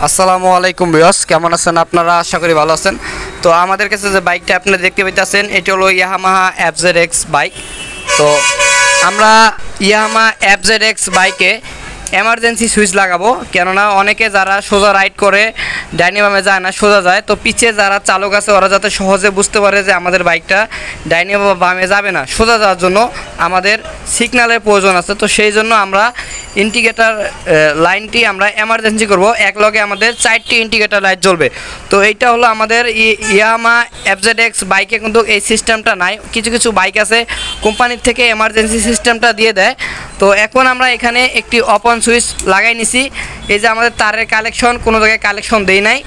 আসসালামু আলাইকুম ভিউয়ার্স, কেমন আছেন আপনারা? আশা করি ভালো আছেন। তো আমাদের কাছে যে বাইকটা আপনারা দেখতে পাইতেছেন এটি হলো ইয়ামাহা FZX বাইক। তো আমরা ইয়ামাহা FZX বাইকে এমার্জেন্সি সুইচ লাগাবো, কেননা অনেকে যারা সোজা রাইড করে ডাইনে বামে যায় না, সোজা যায়। তো পিছিয়ে যারা চালক আছে ওরা যাতে সহজে বুঝতে পারে যে আমাদের বাইকটা ডাইনে বা বামে যাবে না, সোজা যাওয়ার জন্য আমাদের সিগন্যালের প্রয়োজন আছে। তো সেই জন্য আমরা ইন্ডিকেটার লাইনটি আমরা এমার্জেন্সি করব, এক লগে আমাদের 4টি ইন্ডিকেটার লাইট জ্বলবে। তো এইটা হলো আমাদের ইয়ামাহা FZX বাইকে কিন্তু এই সিস্টেমটা নাই। কিছু কিছু বাইক আছে কোম্পানির থেকে এমার্জেন্সি সিস্টেমটা দিয়ে দেয়। তো এখন আমরা এখানে একটি ওপেন সুইচ লাগাই নিছি। এই যে আমাদের তারের কালেকশন, কোনো জায়গায় কালেকশন দেই নাই,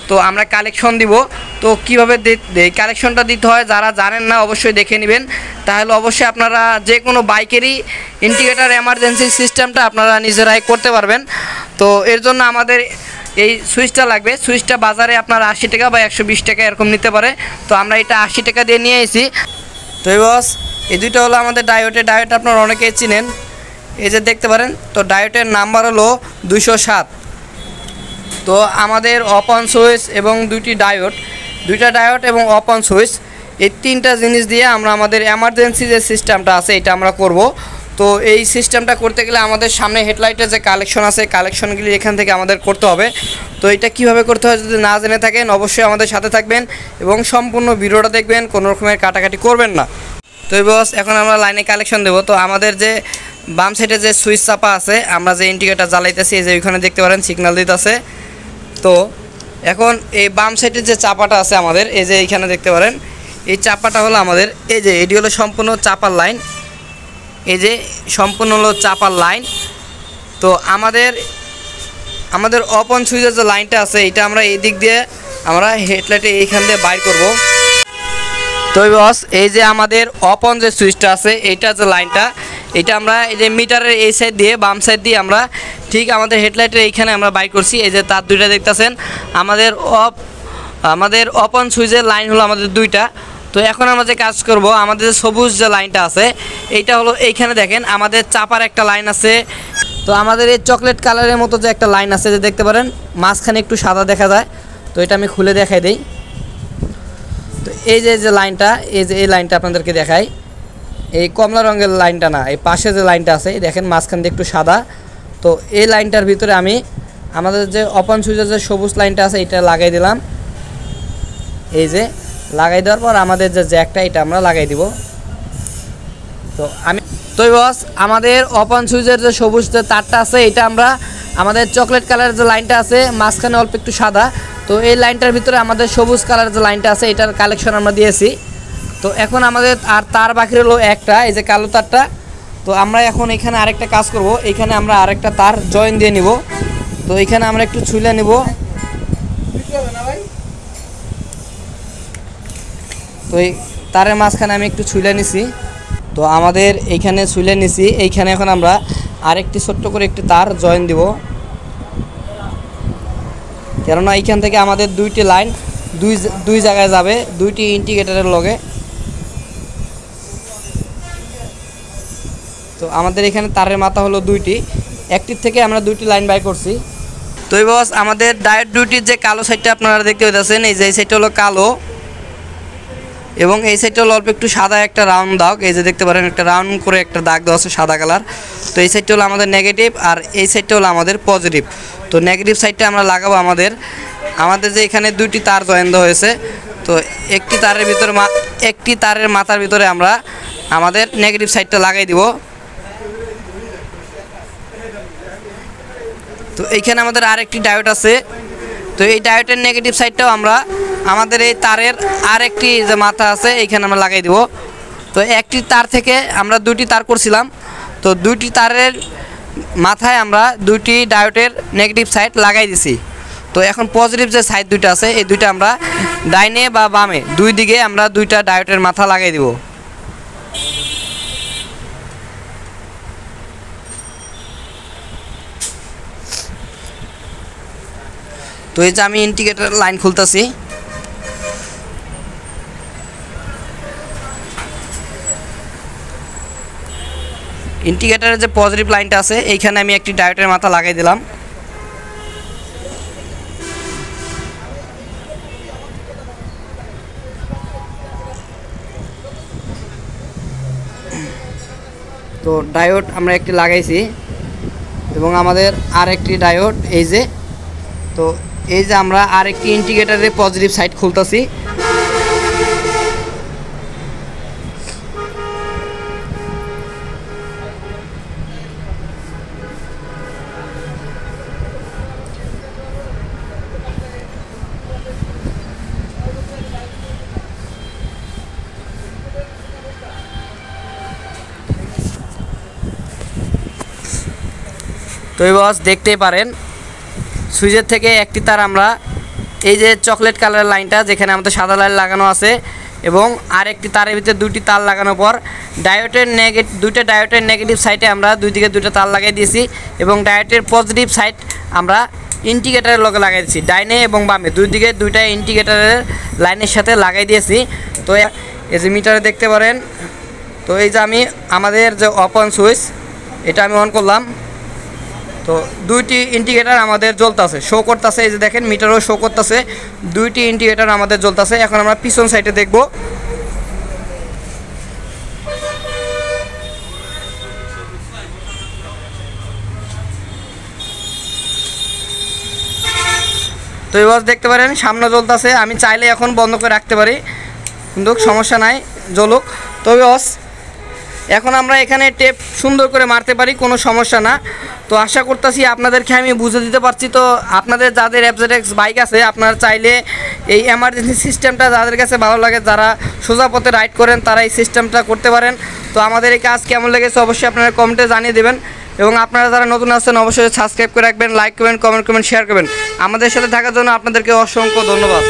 তো আমরা কালেকশন দিব। তো কীভাবে কালেকশনটা দিতে হয় যারা জানেন না অবশ্যই দেখে নেবেন, তাহলে অবশ্যই আপনারা যে কোনো বাইকেরই ইন্ডিকেটার এমার্জেন্সি সিস্টেমটা আপনারা নিজেরাই করতে পারবেন। তো এর জন্য আমাদের এই সুইচটা লাগবে। সুইচটা বাজারে আপনারা 80 টাকা বা 120 টাকা এরকম নিতে পারে। তো আমরা এটা 80 টাকা দিয়ে নিয়ে এসেছি। তো বস, এই দুইটা হলো আমাদের ডায়োড আপনারা অনেকেই চিনেন, এই যে দেখতে পারেন। তো ডায়োডের নাম্বার হলো 207। তো আমাদের ওপেন সুইচ এবং দুইটা ডায়োড এবং ওপেন সুইচ, এই তিনটা জিনিস দিয়ে আমরা আমাদের এমার্জেন্সি যে সিস্টেমটা আছে এটা আমরা করব। তো এই সিস্টেমটা করতে গেলে আমাদের সামনে হেডলাইটের যে কালেকশন আছে, কালেকশনগুলি এখান থেকে আমাদের করতে হবে। তো এটা কিভাবে করতে হয় যদি না জেনে থাকেন অবশ্যই আমাদের সাথে থাকবেন এবং সম্পূর্ণ ভিডিওটা দেখবেন, কোনো রকমের কাটাকাটি করবেন না। তো বস, এখন আমরা লাইনে কালেকশন দেবো। তো আমাদের যে বাম সাইডে যে সুইচ চাপা আছে, আমরা যে ইন্ডিকেটার জ্বালাইতেছি, এই যে ওইখানে দেখতে পারেন সিগন্যাল দিতেছে। তো এখন এই বাম সাইডের যে চাপাটা আছে আমাদের, এই যে এইখানে দেখতে পারেন, এই চাপাটা হলো আমাদের, এই যে এটি হলো সম্পূর্ণ চাপার লাইন, এই যে সম্পূর্ণ হলো চাপার লাইন। তো আমাদের ওপেন সুইচের যে লাইনটা আছে এটা আমরা এই দিক দিয়ে আমরা হেডলাইটে এইখান দিয়ে বাইর করব। তো বস, এই যে আমাদের ওপেন যে সুইচটা আছে এইটা যে লাইনটা, এটা আমরা এই যে মিটারের এই সাইড দিয়ে বাম সাইড দিয়ে আমরা ঠিক আমাদের হেডলাইটের এইখানে আমরা বাইর করছি। এই যে তার দুইটা দেখতেছেন, আমাদের ওপেন সুইচের লাইন হলো আমাদের দুইটা। তো এখন আমরা যে কাজ করব, আমাদের যে সবুজ যে লাইনটা আছে এইটা হলো এইখানে দেখেন আমাদের চাপার একটা লাইন আছে। তো আমাদের এই চকলেট কালারের মতো যে একটা লাইন আছে, যে দেখতে পারেন মাঝখানে একটু সাদা দেখা যায়। তো এটা আমি খুলে দেখাই দিই। তো এই যে লাইনটা, এই লাইনটা আপনাদেরকে দেখাই, এই কমলা রঙের লাইনটা না, এই পাশে যে লাইনটা আছে দেখেন মাঝখান দিয়ে একটু সাদা। তো এই লাইনটার ভিতরে আমি আমাদের যে ওপেন সুইচের যে সবুজ লাইনটা আছে এটা লাগাই দিলাম। এই যে লাগাই দেওয়ার পর আমাদের যে জ্যাকটা এটা আমরা লাগাই দিব। তো বস, আমাদের ওপেন সুইচের যে সবুজ যে তারটা আছে এটা আমরা আমাদের চকলেট কালারের যে লাইনটা আছে মাঝখানে অল্প একটু সাদা, তো এই লাইনটার ভিতরে আমাদের সবুজ কালারের যে লাইনটা আছে এটার কালেকশন আমরা দিয়েছি। তো এখন আমাদের আর তার বাকি হলো একটা, এই যে কালো তারটা। তো আমরা এখন এখানে আরেকটা কাজ করব, এখানে আমরা আরেকটা তার জয়েন দিয়ে নিব। তো এখানে আমরা একটু ছুলে নিব। তো এই তারের মাঝখানে আমি একটু ছুলে নিছি। তো আমাদের এইখানে ছুলে নিছি, এইখানে এখন আমরা আরেকটি ছোট্ট করে একটি তার জয়েন দিব, কেননা এইখান থেকে আমাদের দুইটি লাইন দুই জায়গায় যাবে, দুইটি ইন্ডিকেটরের লগে। তো আমাদের এখানে তারের মাথা হলো দুইটি, একটির থেকে আমরা দুইটি লাইন বাই করছি। তো বস, আমাদের ডায়োড দুইটির যে কালো সাইডটা আপনারা দেখতে পাচ্ছেন, এই যে এই সাইডটা হলো কালো এবং এই সাইডটা হলো অল্প একটু সাদা একটা রাউন্ড দাগ, এই যে দেখতে পারেন একটা রাউন্ড করে একটা দাগ দেওয়া আছে সাদা কালার। তো এই সাইডটা হলো আমাদের নেগেটিভ আর এই সাইডটা হলো আমাদের পজিটিভ। তো নেগেটিভ সাইডটা আমরা লাগাবো আমাদের যে এখানে দুইটি তার জয়েন দেওয়া হয়েছে। তো একটি তারের মাথার ভিতরে আমরা আমাদের নেগেটিভ সাইডটা লাগাই দিব। তো এইখানে আমাদের আরেকটি ডায়োড আছে। তো এই ডায়োডের নেগেটিভ সাইডটাও আমরা আমাদের এই তারের আরেকটি যে মাথা আছে এইখানে আমরা লাগাই দিব। তো একটি তার থেকে আমরা দুইটি তার করছিলাম, তো দুইটি তারের মাথায় আমরা দুইটি ডায়োডের নেগেটিভ সাইড লাগাই দিছি। তো এখন পজিটিভ যে সাইড দুইটা আছে এই দুইটা আমরা ডাইনে বা বামে দুই দিকে আমরা দুইটা ডায়োডের মাথা লাগাই দিব। তো এই যে আমি ইন্ডিকেটর লাইন খুলতেছি। ইন্ডিকেটরের যে পজিটিভ লাইনটা আছে এইখানে আমি একটি ডায়োডের মাথা লাগাই দিলাম। তো ডায়োড আমরা একটি লাগাইছি এবং আমাদের আরেকটি ডায়োড এই যে, তো এই যে আমরা আরেকটি ইন্ডিকেটরের পজিটিভ সাইড খুলতেছি। তো এই বস দেখতেই পারেন সুইচের থেকে একটি তার আমরা এই যে চকলেট কালারের লাইনটা যেখানে আমাদের সাদা লাইন লাগানো আছে এবং আরেকটি তারের ভিতরে দুটি তার লাগানোর পর দুইটা ডায়োডের নেগেটিভ সাইডে আমরা দুই দিকে দুটো তার লাগিয়ে দিয়েছি এবং ডায়োডের পজিটিভ সাইড আমরা ইন্ডিকেটারের লগে লাগাই দিয়েছি, ডাইনে এবং বামে দুই দিকে দুইটা ইন্ডিকেটারের লাইনের সাথে লাগাই দিয়েছি। তো এই যে মিটারে দেখতে পারেন, তো এই যে আমি আমাদের যে ওপেন সুইচ এটা আমি অন করলাম, তো দুইটি ইন্ডিকেটার আমাদের জ্বলতেছে, শো করতেছে। এই যে দেখেন মিটারও শো করতেছে, দুইটি ইন্ডিকেটার আমাদের জ্বলতেছে। এখন আমরা পিছন সাইডে দেখব। তো এবার দেখতে পারেন সামনে জ্বলতেছে, আমি চাইলে এখন বন্ধ করে রাখতে পারি কিন্তু সমস্যা নাই, জ্বলুক। তো বস এখন আমরা এখানে টেপ সুন্দর করে মারতে পারি, কোনো সমস্যা না। তো আশা করতেছি আপনাদেরকে আমি বুঝে দিতে পারছি। তো আপনাদের যাদের FZX বাইক আছে আপনারা চাইলে এই এমার্জেন্সি সিস্টেমটা যাদের কাছে ভালো লাগে, যারা সোজা পথে রাইড করেন তারা এই সিস্টেমটা করতে পারেন। তো আমাদের এই কাজ কেমন লেগেছে অবশ্যই আপনারা কমেন্টে জানিয়ে দেবেন এবং আপনারা যারা নতুন আসছেন অবশ্যই সাবস্ক্রাইব করে রাখবেন, লাইক করবেন, কমেন্ট করবেন, শেয়ার করবেন। আমাদের সাথে থাকার জন্য আপনাদেরকে অসংখ্য ধন্যবাদ।